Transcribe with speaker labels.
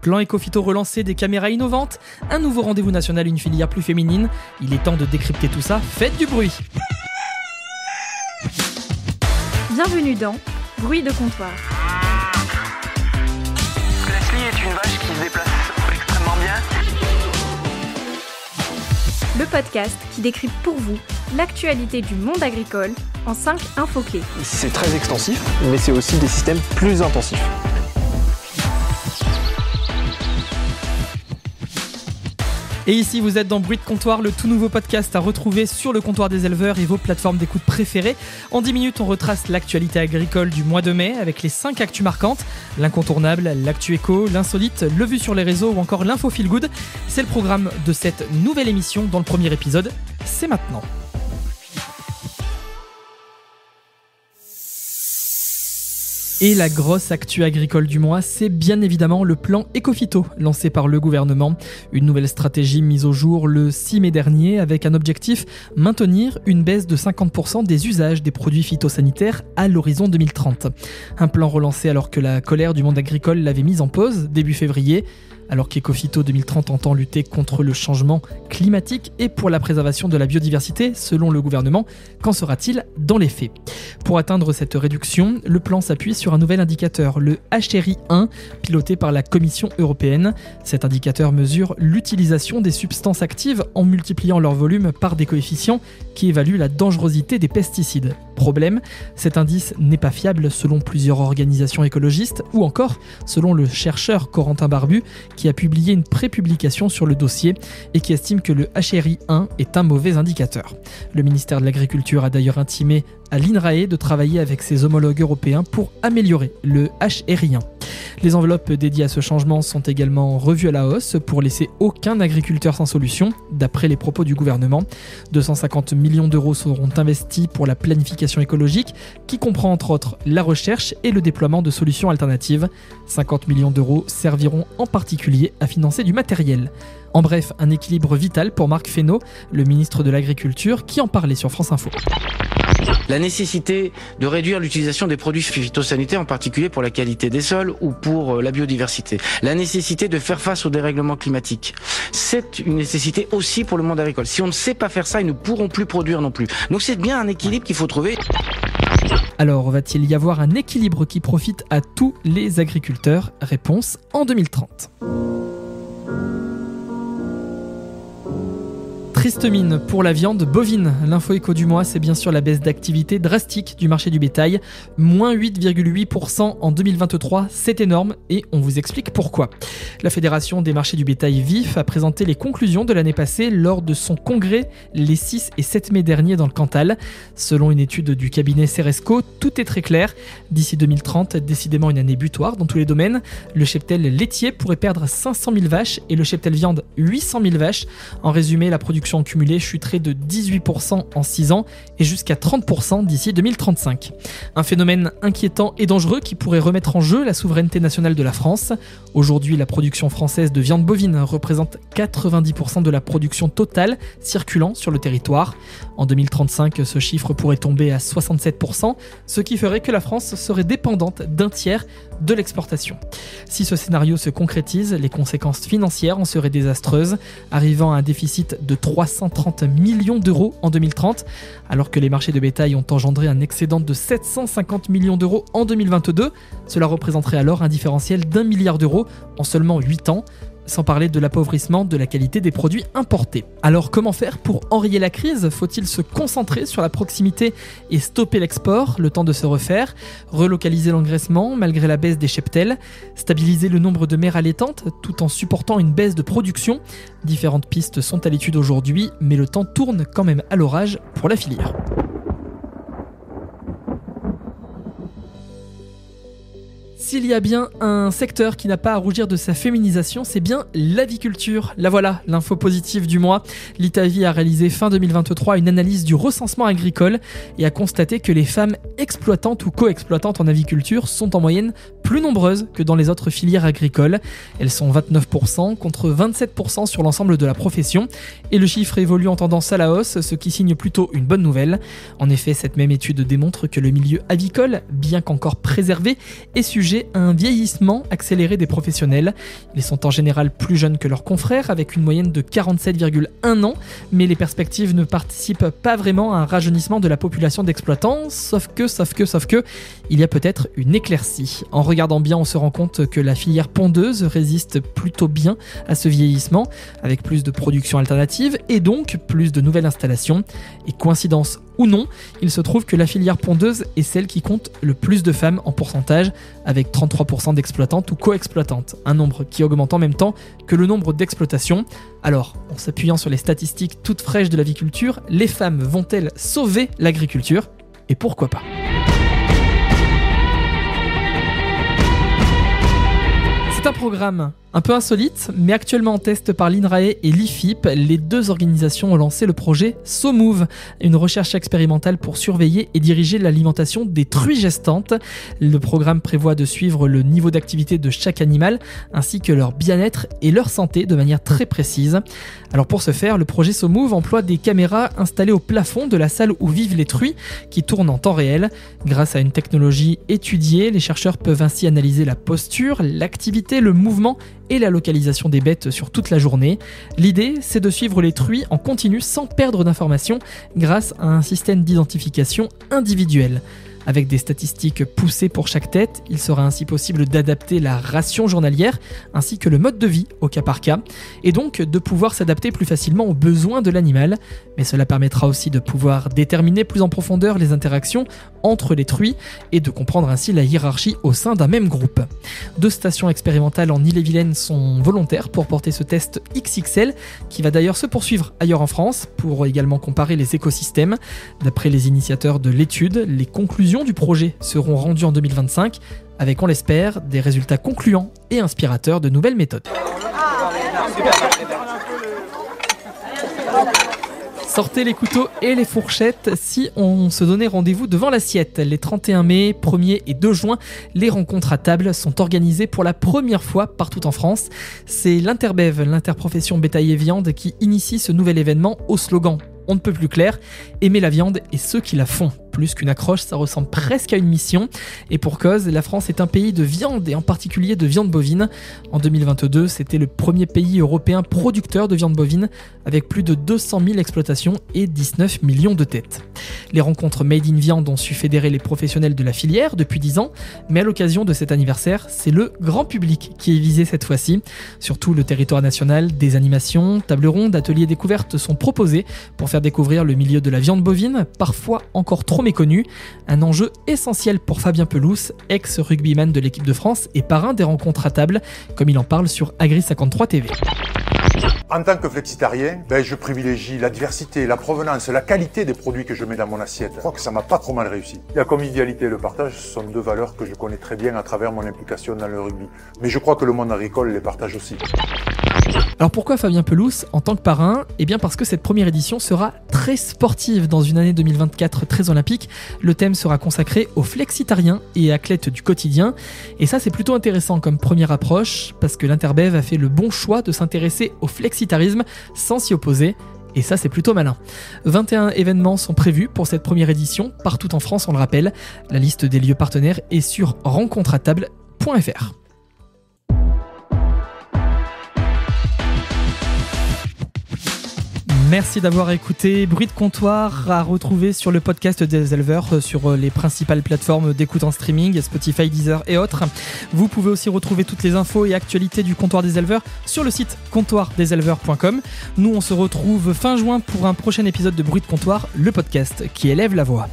Speaker 1: plan éco-phyto relancé, des caméras innovantes, un nouveau rendez-vous national, une filière plus féminine. Il est temps de décrypter tout ça, faites du bruit.
Speaker 2: Bienvenue dans Bruit de comptoir.
Speaker 3: Leslie est une vache qui se déplace extrêmement bien.
Speaker 2: Le podcast qui décrypte pour vous l'actualité du monde agricole en 5 infos clés.
Speaker 4: C'est très extensif, mais c'est aussi des systèmes plus intensifs.
Speaker 1: Et ici, vous êtes dans Bruit de comptoir, le tout nouveau podcast à retrouver sur le comptoir des éleveurs et vos plateformes d'écoute préférées. En 10 minutes, on retrace l'actualité agricole du mois de mai avec les 5 actus marquantes. L'incontournable, l'actu éco, l'insolite, le vu sur les réseaux ou encore l'info feel good. C'est le programme de cette nouvelle émission dans le premier épisode. C'est maintenant. Et la grosse actu agricole du mois, c'est bien évidemment le plan éco-phyto lancé par le gouvernement. Une nouvelle stratégie mise au jour le 6 mai dernier avec un objectif, maintenir une baisse de 50% des usages des produits phytosanitaires à l'horizon 2030. Un plan relancé alors que la colère du monde agricole l'avait mise en pause début février. Alors qu'Ecophyto 2030 entend lutter contre le changement climatique et pour la préservation de la biodiversité, selon le gouvernement, qu'en sera-t-il dans les faits ? Pour atteindre cette réduction, le plan s'appuie sur un nouvel indicateur, le HRI1, piloté par la Commission européenne. Cet indicateur mesure l'utilisation des substances actives en multipliant leur volume par des coefficients qui évaluent la dangerosité des pesticides. Problème, cet indice n'est pas fiable selon plusieurs organisations écologistes ou encore selon le chercheur Corentin Barbu qui a publié une prépublication sur le dossier et qui estime que le HRI1 est un mauvais indicateur. Le ministère de l'Agriculture a d'ailleurs intimé à l'INRAE de travailler avec ses homologues européens pour améliorer le HRI1. Les enveloppes dédiées à ce changement sont également revues à la hausse pour laisser aucun agriculteur sans solution, d'après les propos du gouvernement. 250 millions d'euros seront investis pour la planification écologique, qui comprend entre autres la recherche et le déploiement de solutions alternatives. 50 millions d'euros serviront en particulier à financer du matériel. En bref, un équilibre vital pour Marc Fesneau, le ministre de l'Agriculture, qui en parlait sur France Info.
Speaker 5: La nécessité de réduire l'utilisation des produits phytosanitaires, en particulier pour la qualité des sols ou pour la biodiversité. La nécessité de faire face au dérèglement climatique. C'est une nécessité aussi pour le monde agricole. Si on ne sait pas faire ça, ils ne pourront plus produire non plus. Donc c'est bien un équilibre qu'il faut trouver.
Speaker 1: Alors, va-t-il y avoir un équilibre qui profite à tous les agriculteurs ? Réponse en 2030. Triste mine pour la viande bovine. L'info éco du mois, c'est bien sûr la baisse d'activité drastique du marché du bétail. Moins 8,8% en 2023, c'est énorme et on vous explique pourquoi. La Fédération des marchés du bétail vif a présenté les conclusions de l'année passée lors de son congrès les 6 et 7 mai dernier dans le Cantal. Selon une étude du cabinet Ceresco, tout est très clair. D'ici 2030, décidément une année butoir dans tous les domaines. Le cheptel laitier pourrait perdre 500 000 vaches et le cheptel viande 800 000 vaches. En résumé, la production en cumulé chuterait de 18% en 6 ans et jusqu'à 30% d'ici 2035. Un phénomène inquiétant et dangereux qui pourrait remettre en jeu la souveraineté nationale de la France. Aujourd'hui, la production française de viande bovine représente 90% de la production totale circulant sur le territoire. En 2035, ce chiffre pourrait tomber à 67%, ce qui ferait que la France serait dépendante d'un tiers de l'exportation. Si ce scénario se concrétise, les conséquences financières en seraient désastreuses, arrivant à un déficit de 330 millions d'euros en 2030, alors que les marchés de bétail ont engendré un excédent de 750 millions d'euros en 2022. Cela représenterait alors un différentiel d'1 milliard d'euros en seulement 8 ans. Sans parler de l'appauvrissement de la qualité des produits importés. Alors comment faire pour enrayer la crise ? Faut-il se concentrer sur la proximité et stopper l'export, le temps de se refaire ? Relocaliser l'engraissement malgré la baisse des cheptels ? Stabiliser le nombre de mères allaitantes tout en supportant une baisse de production ? Différentes pistes sont à l'étude aujourd'hui, mais le temps tourne quand même à l'orage pour la filière. S'il y a bien un secteur qui n'a pas à rougir de sa féminisation, c'est bien l'aviculture. La voilà, l'info positive du mois. L'Itavi a réalisé fin 2023 une analyse du recensement agricole et a constaté que les femmes exploitantes ou co-exploitantes en aviculture sont en moyenne plus nombreuses que dans les autres filières agricoles. Elles sont 29% contre 27% sur l'ensemble de la profession et le chiffre évolue en tendance à la hausse, ce qui signe plutôt une bonne nouvelle. En effet, cette même étude démontre que le milieu avicole, bien qu'encore préservé, est sujet sujet à un vieillissement accéléré des professionnels. Ils sont en général plus jeunes que leurs confrères, avec une moyenne de 47,1 ans, mais les perspectives ne participent pas vraiment à un rajeunissement de la population d'exploitants, sauf que, il y a peut-être une éclaircie. En regardant bien, on se rend compte que la filière pondeuse résiste plutôt bien à ce vieillissement, avec plus de production alternative et donc plus de nouvelles installations. Et coïncidence ou non, il se trouve que la filière pondeuse est celle qui compte le plus de femmes en pourcentage, avec 33% d'exploitantes ou co-exploitantes, un nombre qui augmente en même temps que le nombre d'exploitations. Alors, en s'appuyant sur les statistiques toutes fraîches de l'aviculture, les femmes vont-elles sauver l'agriculture ? Et pourquoi pas ? C'est un programme un peu insolite, mais actuellement en test par l'INRAE et l'IFIP. Les deux organisations ont lancé le projet SoMove, une recherche expérimentale pour surveiller et diriger l'alimentation des truies gestantes. Le programme prévoit de suivre le niveau d'activité de chaque animal, ainsi que leur bien-être et leur santé de manière très précise. Alors pour ce faire, le projet SoMove emploie des caméras installées au plafond de la salle où vivent les truies, qui tournent en temps réel. Grâce à une technologie étudiée, les chercheurs peuvent ainsi analyser la posture, l'activité, le mouvement et la localisation des bêtes sur toute la journée. L'idée, c'est de suivre les truies en continu sans perdre d'informations grâce à un système d'identification individuel. Avec des statistiques poussées pour chaque tête, il sera ainsi possible d'adapter la ration journalière ainsi que le mode de vie au cas par cas, et donc de pouvoir s'adapter plus facilement aux besoins de l'animal. Mais cela permettra aussi de pouvoir déterminer plus en profondeur les interactions entre les truies et de comprendre ainsi la hiérarchie au sein d'un même groupe. 2 stations expérimentales en Ille-et-Vilaine sont volontaires pour porter ce test XXL, qui va d'ailleurs se poursuivre ailleurs en France pour également comparer les écosystèmes. D'après les initiateurs de l'étude, les conclusions du projet seront rendues en 2025 avec, on l'espère, des résultats concluants et inspirateurs de nouvelles méthodes. Sortez les couteaux et les fourchettes si on se donnait rendez-vous devant l'assiette. Les 31 mai, 1er et 2 juin, les rencontres à table sont organisées pour la première fois partout en France. C'est l'Interbev, l'interprofession bétail et viande, qui initie ce nouvel événement au slogan « On ne peut plus clair, aimer la viande et ceux qui la font ». Plus qu'une accroche, ça ressemble presque à une mission. Et pour cause, la France est un pays de viande et en particulier de viande bovine. En 2022, c'était le premier pays européen producteur de viande bovine avec plus de 200 000 exploitations et 19 millions de têtes. Les rencontres Made in Viande ont su fédérer les professionnels de la filière depuis 10 ans, mais à l'occasion de cet anniversaire, c'est le grand public qui est visé cette fois-ci. Sur tout le territoire national, des animations, tables rondes, ateliers découvertes sont proposés pour faire découvrir le milieu de la viande bovine, parfois encore trop méconnu, un enjeu essentiel pour Fabien Pelouse, ex-rugbyman de l'équipe de France et parrain des rencontres à table, comme il en parle sur Agri53 TV.
Speaker 6: En tant que flexitarien, je privilégie la diversité, la provenance, la qualité des produits que je mets dans mon assiette. Je crois que ça m'a pas trop mal réussi. La convivialité et le partage sont 2 valeurs que je connais très bien à travers mon implication dans le rugby. Mais je crois que le monde agricole les partage aussi.
Speaker 1: Alors pourquoi Fabien Pelouse en tant que parrain ? Eh bien parce que cette première édition sera très sportive dans une année 2024 très olympique. Le thème sera consacré aux flexitariens et athlètes du quotidien. Et ça c'est plutôt intéressant comme première approche parce que l'Interbev a fait le bon choix de s'intéresser au flexitarisme sans s'y opposer. Et ça c'est plutôt malin. 21 événements sont prévus pour cette première édition, partout en France on le rappelle. La liste des lieux partenaires est sur rencontreatable.fr. Merci d'avoir écouté Bruit de comptoir, à retrouver sur le podcast des éleveurs sur les principales plateformes d'écoute en streaming, Spotify, Deezer et autres. Vous pouvez aussi retrouver toutes les infos et actualités du comptoir des éleveurs sur le site comptoirdeseleveurs.com. Nous on se retrouve fin juin pour un prochain épisode de Bruit de comptoir, le podcast qui élève la voix.